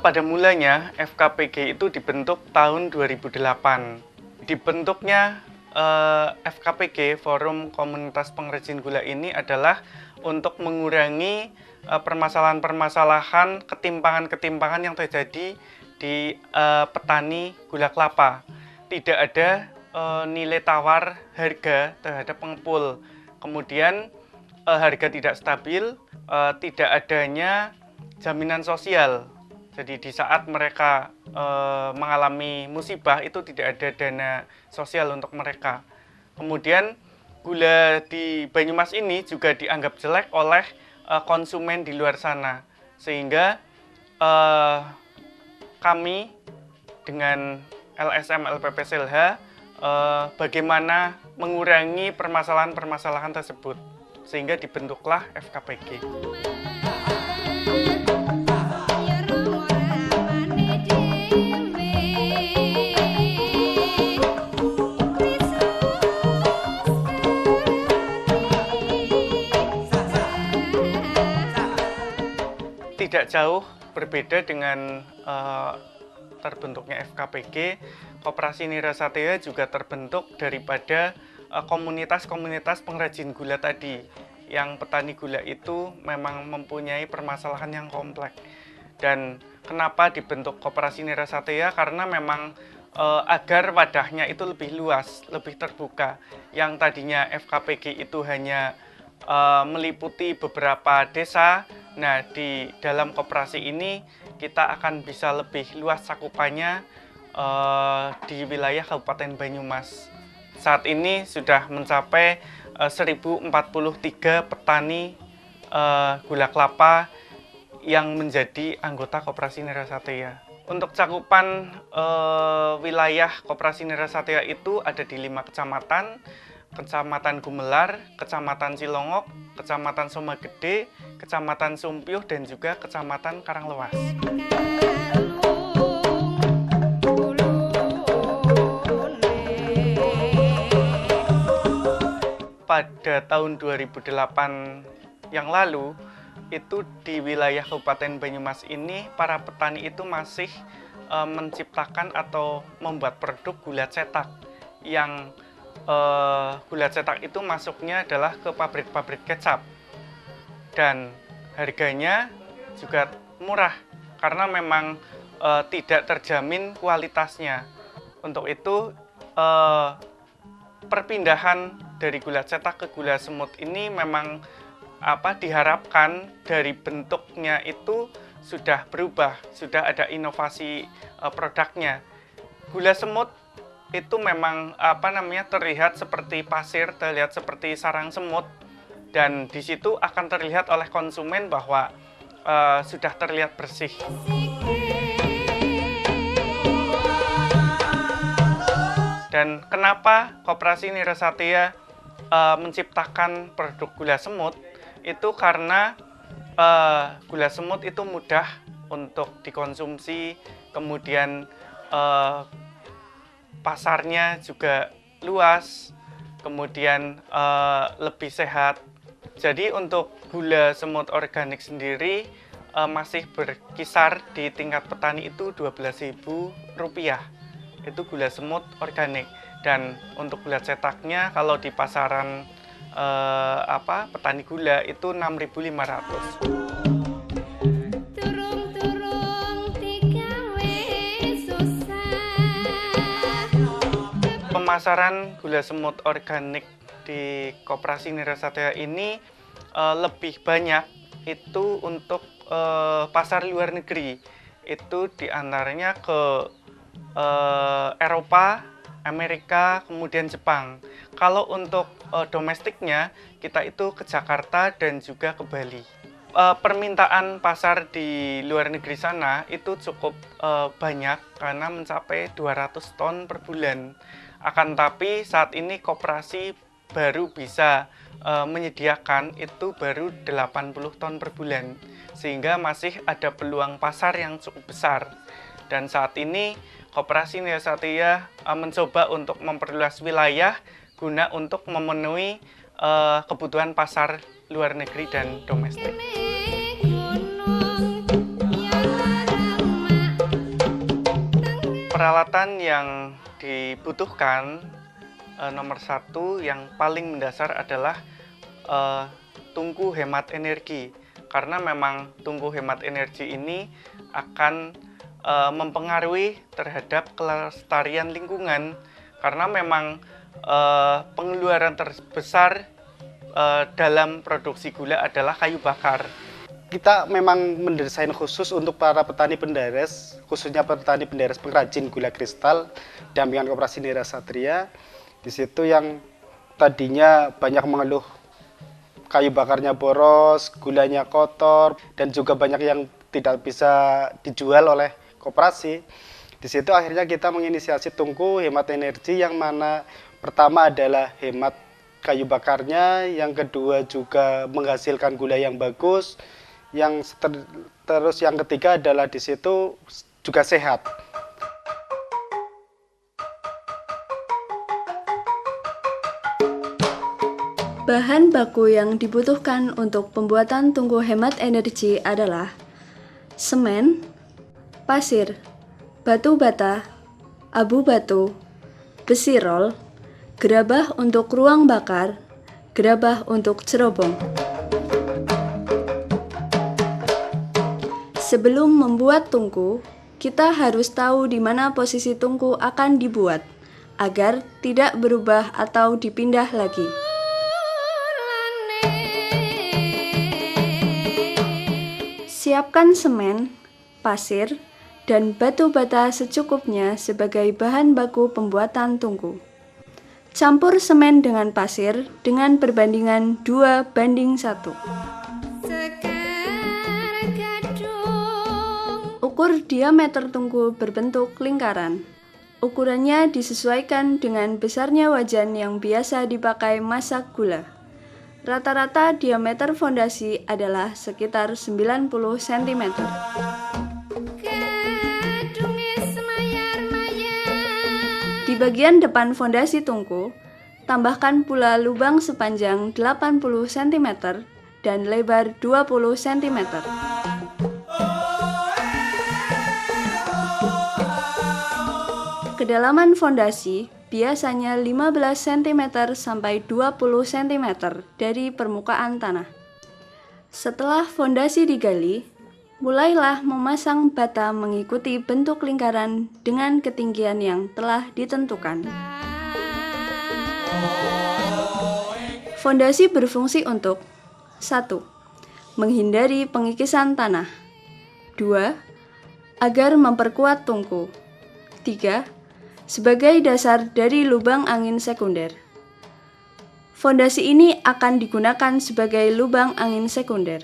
Pada mulanya FKPG itu dibentuk tahun 2008. Dibentuknya FKPG, Forum Komunitas Pengrajin Gula ini adalah untuk mengurangi permasalahan-permasalahan ketimpangan-ketimpangan yang terjadi di petani gula kelapa. Tidak ada nilai tawar harga terhadap pengepul. Kemudian harga tidak stabil, tidak adanya jaminan sosial. Jadi di saat mereka mengalami musibah itu tidak ada dana sosial untuk mereka. Kemudian gula di Banyumas ini juga dianggap jelek oleh konsumen di luar sana. Sehingga kami dengan LSM LPP Selha bagaimana mengurangi permasalahan-permasalahan tersebut. Sehingga dibentuklah FKPG. Tidak jauh berbeda dengan terbentuknya FKPG, Koperasi Nirasatya juga terbentuk daripada komunitas-komunitas pengrajin gula tadi, yang petani gula itu memang mempunyai permasalahan yang kompleks. Dan kenapa dibentuk Koperasi Nirasatya? Karena memang agar wadahnya itu lebih luas, lebih terbuka. Yang tadinya FKPG itu hanya meliputi beberapa desa. Nah, di dalam koperasi ini kita akan bisa lebih luas cakupannya di wilayah Kabupaten Banyumas. Saat ini sudah mencapai 1043 petani gula kelapa yang menjadi anggota Koperasi Nirasatya. Untuk cakupan wilayah Koperasi Nirasatya itu ada di 5 kecamatan, Kecamatan Gumelar, Kecamatan Cilongok, Kecamatan Somagede, Kecamatan Sumpyuh, dan juga Kecamatan Karanglewas. Pada tahun 2008 yang lalu, itu di wilayah Kabupaten Banyumas ini, para petani itu masih menciptakan atau membuat produk gula cetak yang gula cetak itu masuknya adalah ke pabrik-pabrik kecap, dan harganya juga murah karena memang tidak terjamin kualitasnya. Untuk itu perpindahan dari gula cetak ke gula semut ini memang diharapkan dari bentuknya itu sudah berubah, sudah ada inovasi produknya. Gula semut itu memang terlihat seperti pasir, terlihat seperti sarang semut, dan di situ akan terlihat oleh konsumen bahwa sudah terlihat bersih. Dan kenapa Koperasi Nirasatya menciptakan produk gula semut? Itu karena gula semut itu mudah untuk dikonsumsi, kemudian pasarnya juga luas, kemudian lebih sehat. Jadi untuk gula semut organik sendiri masih berkisar di tingkat petani itu Rp12.000. Itu gula semut organik. Dan untuk gula cetaknya kalau di pasaran petani gula itu Rp6.500. Pemasaran gula semut organik di Koperasi Nirasatya ini lebih banyak itu untuk pasar luar negeri. Itu diantaranya ke Eropa, Amerika, kemudian Jepang. Kalau untuk domestiknya, kita itu ke Jakarta dan juga ke Bali. Permintaan pasar di luar negeri sana itu cukup banyak karena mencapai 200 ton per bulan. Akan tapi saat ini koperasi baru bisa menyediakan itu baru 80 ton per bulan, sehingga masih ada peluang pasar yang cukup besar. Dan saat ini Koperasi Nira Satria mencoba untuk memperluas wilayah guna untuk memenuhi kebutuhan pasar luar negeri dan domestik. Peralatan yang dibutuhkan nomor satu yang paling mendasar adalah tungku hemat energi, karena memang tungku hemat energi ini akan mempengaruhi terhadap kelestarian lingkungan, karena memang pengeluaran terbesar dalam produksi gula adalah kayu bakar. Kita memang mendesain khusus untuk para petani penderes, khususnya petani penderes pengrajin gula kristal dampingan Koperasi Nira Satria. Di situ yang tadinya banyak mengeluh kayu bakarnya boros, gulanya kotor, dan juga banyak yang tidak bisa dijual oleh koperasi. Di situ akhirnya kita menginisiasi tungku hemat energi, yang mana pertama adalah hemat kayu bakarnya, yang kedua juga menghasilkan gula yang bagus, terus yang ketiga adalah di situ juga sehat. Bahan baku yang dibutuhkan untuk pembuatan tungku hemat energi adalah semen, pasir, batu bata, abu batu, besi rol, gerabah untuk ruang bakar, gerabah untuk cerobong. Sebelum membuat tungku, kita harus tahu di mana posisi tungku akan dibuat, agar tidak berubah atau dipindah lagi. Siapkan semen, pasir, dan batu bata secukupnya sebagai bahan baku pembuatan tungku. Campur semen dengan pasir dengan perbandingan 2:1. Ukur diameter tungku berbentuk lingkaran. Ukurannya disesuaikan dengan besarnya wajan yang biasa dipakai masak gula. Rata-rata diameter fondasi adalah sekitar 90 cm. Di bagian depan fondasi tungku, tambahkan pula lubang sepanjang 80 cm dan lebar 20 cm. Kedalaman fondasi biasanya 15 cm sampai 20 cm dari permukaan tanah. Setelah fondasi digali, mulailah memasang bata mengikuti bentuk lingkaran dengan ketinggian yang telah ditentukan. Fondasi berfungsi untuk 1. Menghindari pengikisan tanah. 2. Agar memperkuat tungku. 3. Sebagai dasar dari lubang angin sekunder. Fondasi ini akan digunakan sebagai lubang angin sekunder.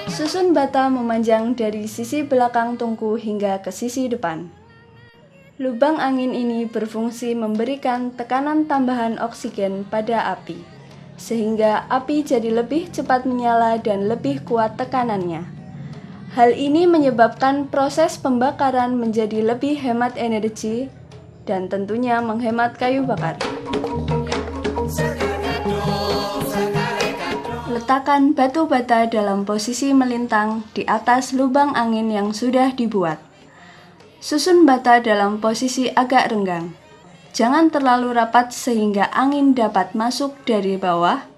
Susun bata memanjang dari sisi belakang tungku hingga ke sisi depan. Lubang angin ini berfungsi memberikan tekanan tambahan oksigen pada api, sehingga api jadi lebih cepat menyala dan lebih kuat tekanannya. Hal ini menyebabkan proses pembakaran menjadi lebih hemat energi dan tentunya menghemat kayu bakar. Letakkan batu bata dalam posisi melintang di atas lubang angin yang sudah dibuat. Susun bata dalam posisi agak renggang. Jangan terlalu rapat sehingga angin dapat masuk dari bawah,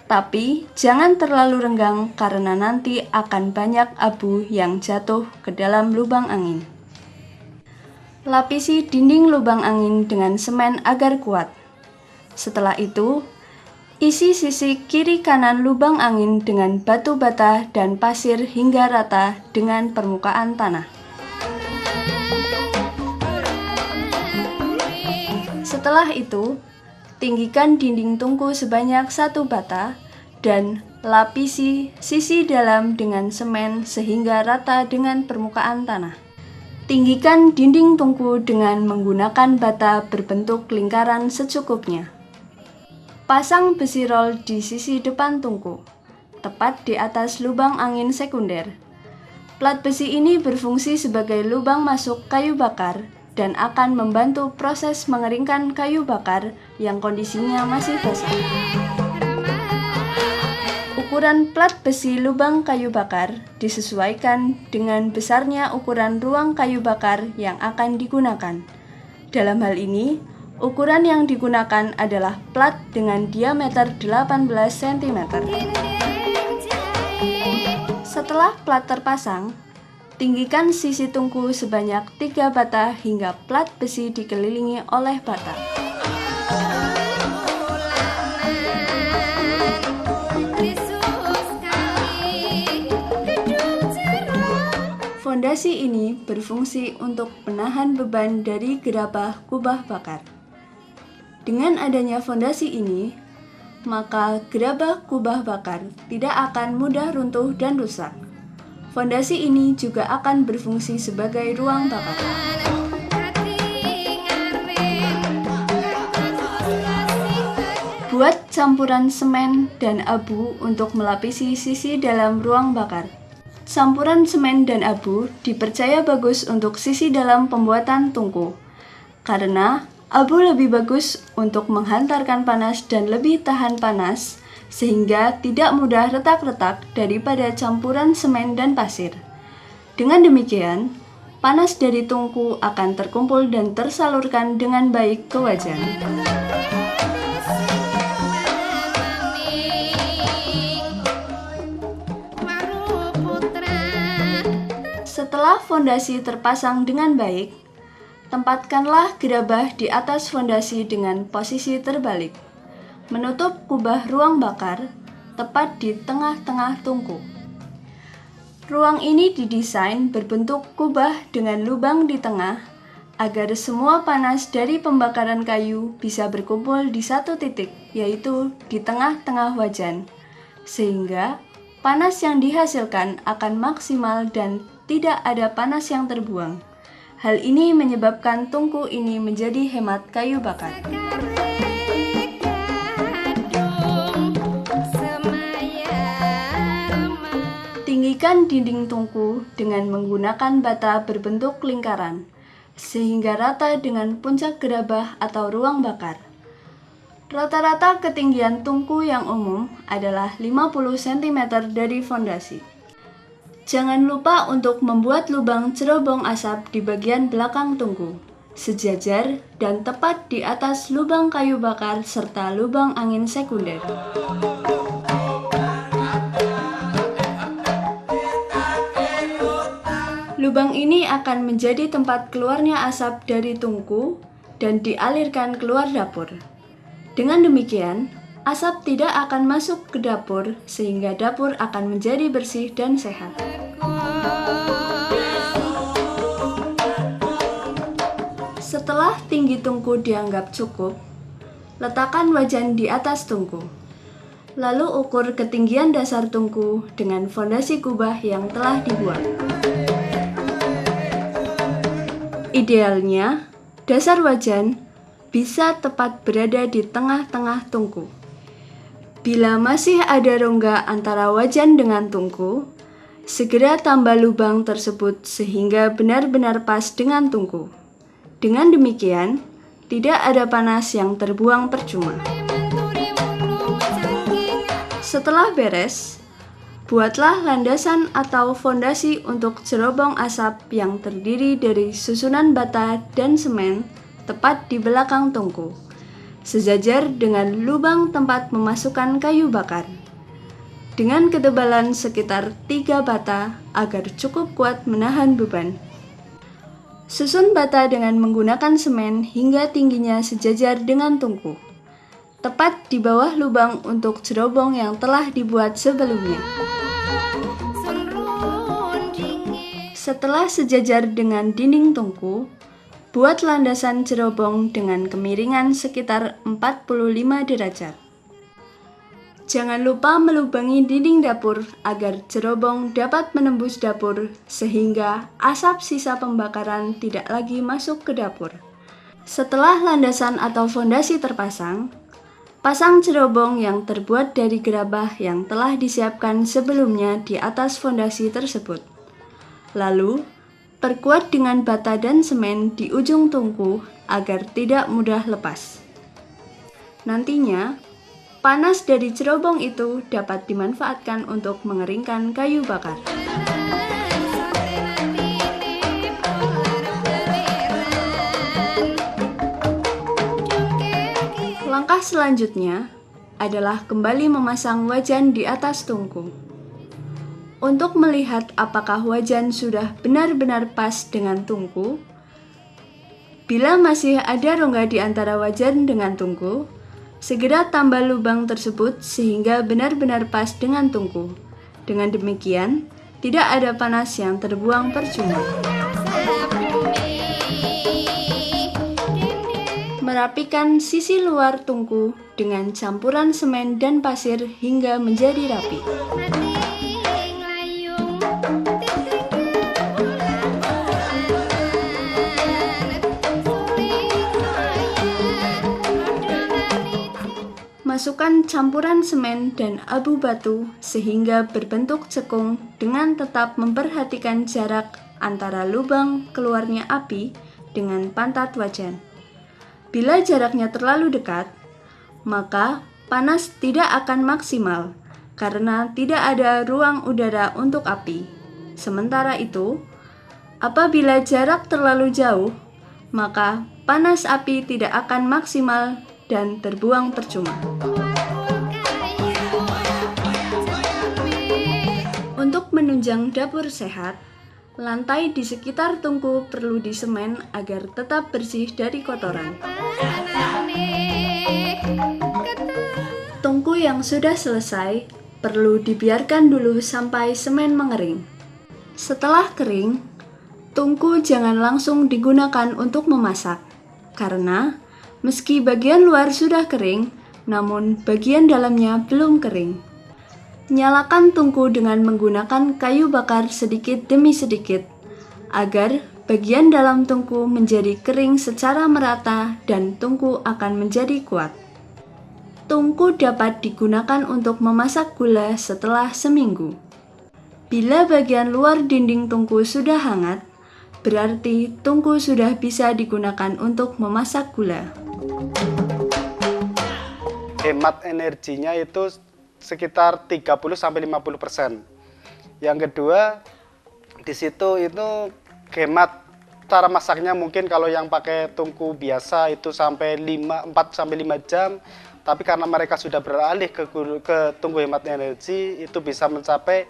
tapi jangan terlalu renggang karena nanti akan banyak abu yang jatuh ke dalam lubang angin. Lapisi dinding lubang angin dengan semen agar kuat. Setelah itu, isi sisi kiri kanan lubang angin dengan batu bata dan pasir hingga rata dengan permukaan tanah. Setelah itu, tinggikan dinding tungku sebanyak 1 bata dan Lapisi sisi dalam dengan semen sehingga rata dengan permukaan tanah. Tinggikan dinding tungku dengan menggunakan bata berbentuk lingkaran secukupnya. Pasang besi roll di sisi depan tungku, tepat di atas lubang angin sekunder. Plat besi ini berfungsi sebagai lubang masuk kayu bakar dan akan membantu proses mengeringkan kayu bakar yang kondisinya masih basah. Ukuran plat besi lubang kayu bakar disesuaikan dengan besarnya ukuran ruang kayu bakar yang akan digunakan. Dalam hal ini, ukuran yang digunakan adalah plat dengan diameter 18 cm. Setelah plat terpasang, tinggikan sisi tungku sebanyak 3 bata hingga plat besi dikelilingi oleh bata. Fondasi ini berfungsi untuk menahan beban dari gerabah kubah bakar. Dengan adanya fondasi ini, maka gerabah kubah bakar tidak akan mudah runtuh dan rusak. Fondasi ini juga akan berfungsi sebagai ruang bakar. Buat campuran semen dan abu untuk melapisi sisi dalam ruang bakar. Campuran semen dan abu dipercaya bagus untuk sisi dalam pembuatan tungku, karena abu lebih bagus untuk menghantarkan panas dan lebih tahan panas, sehingga tidak mudah retak-retak daripada campuran semen dan pasir. Dengan demikian, panas dari tungku akan terkumpul dan tersalurkan dengan baik ke wajan. Setelah fondasi terpasang dengan baik, tempatkanlah gerabah di atas fondasi dengan posisi terbalik, menutup kubah ruang bakar tepat di tengah-tengah tungku. Ruang ini didesain berbentuk kubah dengan lubang di tengah agar semua panas dari pembakaran kayu bisa berkumpul di satu titik, yaitu di tengah-tengah wajan, sehingga panas yang dihasilkan akan maksimal dan tidak ada panas yang terbuang. Hal ini menyebabkan tungku ini menjadi hemat kayu bakar. Tinggikan dinding tungku dengan menggunakan bata berbentuk lingkaran, sehingga rata dengan puncak gerabah atau ruang bakar. Rata-rata ketinggian tungku yang umum adalah 50 cm dari fondasi. Jangan lupa untuk membuat lubang cerobong asap di bagian belakang tungku, sejajar dan tepat di atas lubang kayu bakar serta lubang angin sekunder. Lubang ini akan menjadi tempat keluarnya asap dari tungku dan dialirkan keluar dapur. Dengan demikian, asap tidak akan masuk ke dapur sehingga dapur akan menjadi bersih dan sehat. Setelah tinggi tungku dianggap cukup, letakkan wajan di atas tungku. Lalu ukur ketinggian dasar tungku dengan fondasi kubah yang telah dibuat. Idealnya, dasar wajan bisa tepat berada di tengah-tengah tungku. Bila masih ada rongga antara wajan dengan tungku, segera tambah lubang tersebut sehingga benar-benar pas dengan tungku. Dengan demikian, tidak ada panas yang terbuang percuma. Setelah beres, buatlah landasan atau fondasi untuk cerobong asap yang terdiri dari susunan bata dan semen tepat di belakang tungku, sejajar dengan lubang tempat memasukkan kayu bakar, dengan ketebalan sekitar 3 bata agar cukup kuat menahan beban. Susun bata dengan menggunakan semen hingga tingginya sejajar dengan tungku, tepat di bawah lubang untuk cerobong yang telah dibuat sebelumnya. Setelah sejajar dengan dinding tungku, buat landasan cerobong dengan kemiringan sekitar 45 derajat. Jangan lupa melubangi dinding dapur agar cerobong dapat menembus dapur sehingga asap sisa pembakaran tidak lagi masuk ke dapur. Setelah landasan atau fondasi terpasang, pasang cerobong yang terbuat dari gerabah yang telah disiapkan sebelumnya di atas fondasi tersebut. Lalu, perkuat dengan bata dan semen di ujung tungku agar tidak mudah lepas. Nantinya, panas dari cerobong itu dapat dimanfaatkan untuk mengeringkan kayu bakar. Langkah selanjutnya adalah kembali memasang wajan di atas tungku. Untuk melihat apakah wajan sudah benar-benar pas dengan tungku, bila masih ada rongga di antara wajan dengan tungku, segera tambah lubang tersebut sehingga benar-benar pas dengan tungku. Dengan demikian, tidak ada panas yang terbuang percuma. Merapikan sisi luar tungku dengan campuran semen dan pasir hingga menjadi rapi. Masukkan campuran semen dan abu batu sehingga berbentuk cekung dengan tetap memperhatikan jarak antara lubang keluarnya api dengan pantat wajan. Bila jaraknya terlalu dekat, maka panas tidak akan maksimal karena tidak ada ruang udara untuk api. Sementara itu, apabila jarak terlalu jauh, maka panas api tidak akan maksimal dan terbuang percuma. Untuk menunjang dapur sehat, lantai di sekitar tungku perlu disemen agar tetap bersih dari kotoran. Tungku yang sudah selesai perlu dibiarkan dulu sampai semen mengering. Setelah kering, tungku jangan langsung digunakan untuk memasak, karena meski bagian luar sudah kering, namun bagian dalamnya belum kering. Nyalakan tungku dengan menggunakan kayu bakar sedikit demi sedikit, agar bagian dalam tungku menjadi kering secara merata dan tungku akan menjadi kuat. Tungku dapat digunakan untuk memasak gula setelah seminggu. Bila bagian luar dinding tungku sudah hangat, berarti tungku sudah bisa digunakan untuk memasak gula. Hemat energinya itu sekitar 30-50%. Yang kedua, di situ itu hemat cara masaknya mungkin kalau yang pakai tungku biasa itu sampai 4-5 jam, tapi karena mereka sudah beralih ke tungku hemat energi itu bisa mencapai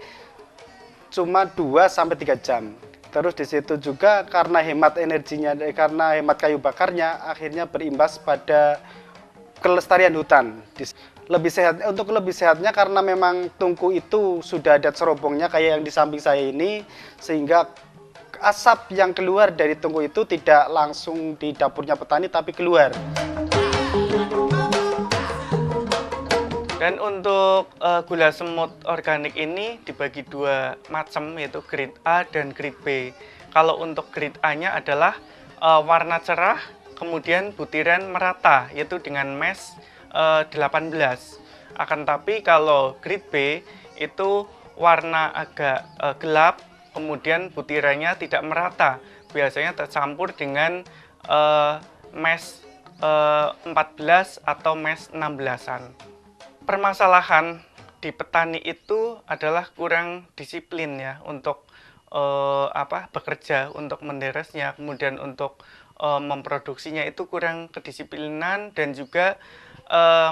cuma 2-3 jam. Terus di situ juga karena hemat energinya, karena hemat kayu bakarnya akhirnya berimbas pada kelestarian hutan. Lebih sehat, untuk lebih sehatnya karena memang tungku itu sudah ada cerobongnya kayak yang di samping saya ini, sehingga asap yang keluar dari tungku itu tidak langsung di dapurnya petani tapi keluar. Dan untuk gula semut organik ini dibagi dua macam, yaitu grade A dan grade B. Kalau untuk grade A-nya adalah warna cerah, kemudian butiran merata, yaitu dengan mass 18. Akan tapi kalau grade B itu warna agak gelap, kemudian butirannya tidak merata, biasanya tercampur dengan mass 14 atau mass 16-an. Permasalahan di petani itu adalah kurang disiplin ya untuk bekerja, untuk menderesnya, kemudian untuk memproduksinya itu kurang kedisiplinan, dan juga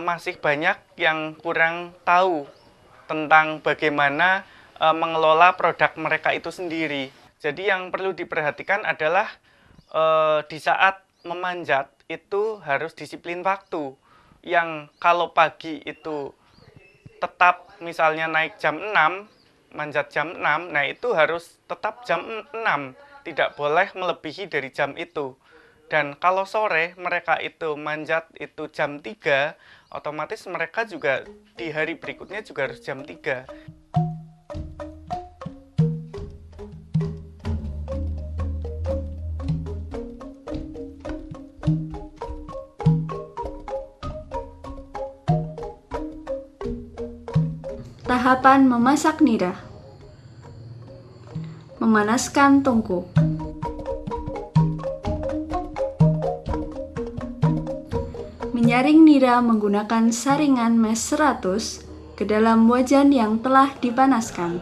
masih banyak yang kurang tahu tentang bagaimana mengelola produk mereka itu sendiri. Jadi yang perlu diperhatikan adalah di saat memanjat itu harus disiplin waktu. Yang kalau pagi itu tetap misalnya naik jam 6, manjat jam 6, nah itu harus tetap jam 6, tidak boleh melebihi dari jam itu. Dan kalau sore mereka itu manjat itu jam 3, otomatis mereka juga di hari berikutnya juga harus jam 3. Tahapan memasak nira. Memanaskan tungku. Menyaring nira menggunakan saringan mes 100 ke dalam wajan yang telah dipanaskan.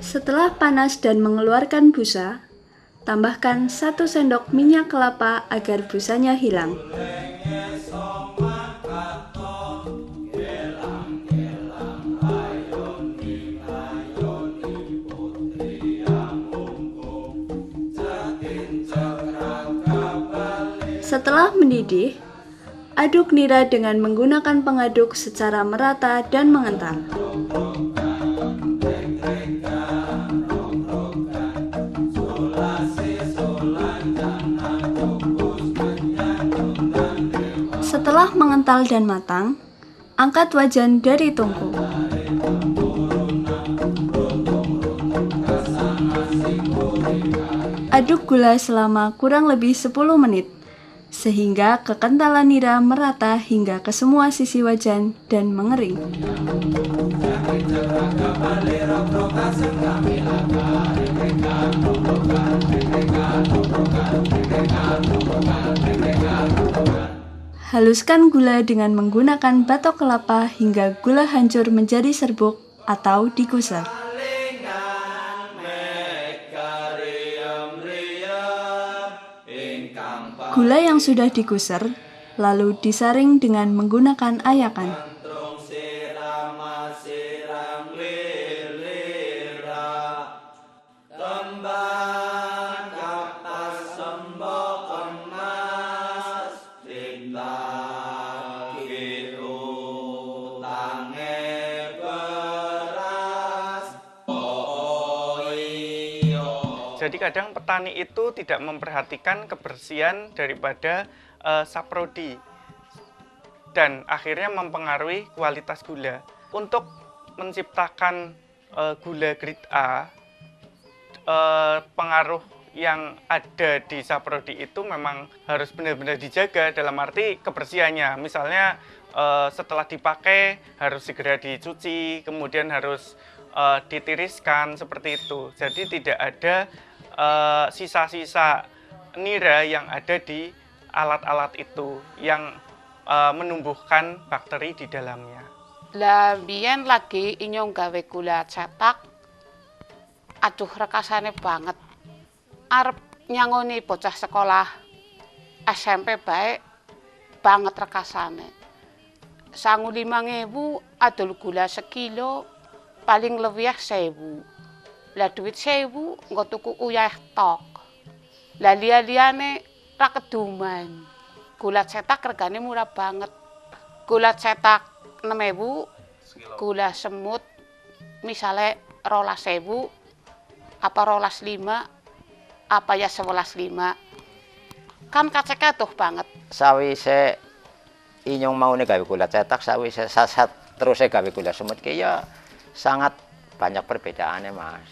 Setelah panas dan mengeluarkan busa, tambahkan 1 sendok minyak kelapa agar busanya hilang. Setelah mendidih, aduk nira dengan menggunakan pengaduk secara merata dan mengental. Setelah mengental dan matang, angkat wajan dari tungku. Aduk gula selama kurang lebih 10 menit, sehingga kekentalan nira merata hingga ke semua sisi wajan dan mengering. Haluskan gula dengan menggunakan batok kelapa hingga gula hancur menjadi serbuk atau digusar. Gula yang sudah digusar lalu disaring dengan menggunakan ayakan. Jadi kadang petani itu tidak memperhatikan kebersihan daripada saprodi dan akhirnya mempengaruhi kualitas gula. Untuk menciptakan gula grade A, pengaruh yang ada di saprodi itu memang harus benar-benar dijaga dalam arti kebersihannya. Misalnya setelah dipakai harus segera dicuci, kemudian harus ditiriskan seperti itu. Jadi tidak ada sisa-sisa nira yang ada di alat-alat itu yang menumbuhkan bakteri di dalamnya. Lah biyen lagi inyong gawe gula cetak. Aduh rekasane banget. Arep nyangoni bocah sekolah SMP bae banget rekasane. Sangu 5.000 adol gula sekilo paling luwih 1.000. Lah duit 1.000 nggo tuku uyah tok. Lah liya-liyane ra keduman. Gula cetak regane murah banget. Gula cetak 6.000, gula semut misale 12.000 apa 12.5 apa ya 11.5. Kan kaceke adoh banget. Sawise inyong maune gawe gula cetak, sawise sasat terus gawe gula semut ki ya sangat banyak perbedaannya, Mas.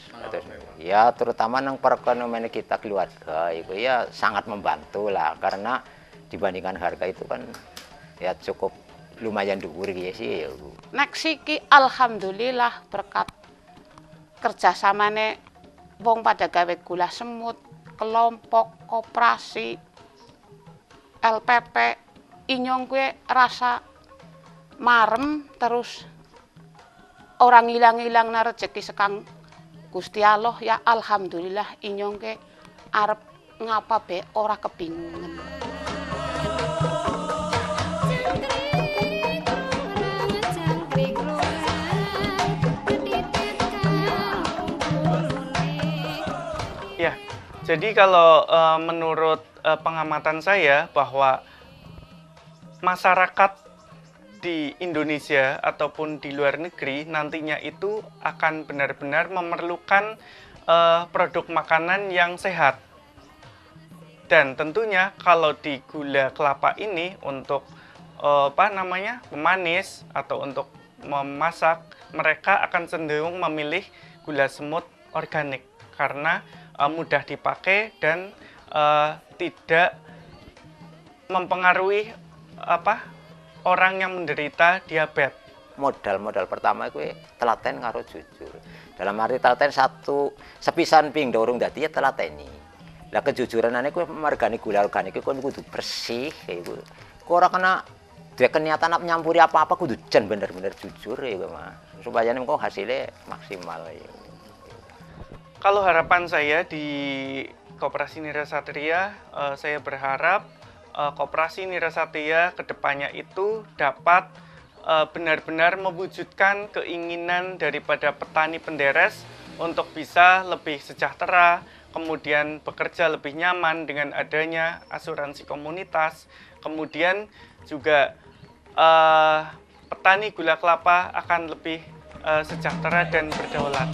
Ya terutama nang perekonomian kita keluarga itu ya sangat membantu lah, karena dibandingkan harga itu kan ya cukup lumayan dhuwur ya sih. Nek siki alhamdulillah berkat kerjasamane wong pada gawe gula semut, kelompok, koperasi, LPP, inyong kuwi rasa marem terus orang ilang-ilang na rezeki sekang Gusti Allah ya alhamdulillah inyong ke arep ngapa be ora kebingungan. Ya, jadi kalau menurut pengamatan saya bahwa masyarakat di Indonesia ataupun di luar negeri nantinya itu akan benar-benar memerlukan produk makanan yang sehat. Dan tentunya kalau di gula kelapa ini untuk pemanis atau untuk memasak, mereka akan cenderung memilih gula semut organik karena mudah dipakai dan tidak mempengaruhi orang yang menderita diabetes. Modal pertama kuwi telaten karo jujur. Dalam arti telaten satu sepisan ping dorong dadi ya telateni. Lah kejujuranane kuwi margane gula organik kuwi kudu bersih iku. Kok ora kena duwe keniatan nyampuri apa-apa kudu jan bener-bener jujur ya Mas. Supaya engko hasilnya maksimal ya. Kalau harapan saya di Koperasi Nirasatria, saya berharap Koperasi Nirasatria kedepannya itu dapat benar-benar mewujudkan keinginan daripada petani penderes untuk bisa lebih sejahtera, kemudian bekerja lebih nyaman dengan adanya asuransi komunitas, kemudian juga petani gula kelapa akan lebih sejahtera dan berdaulat.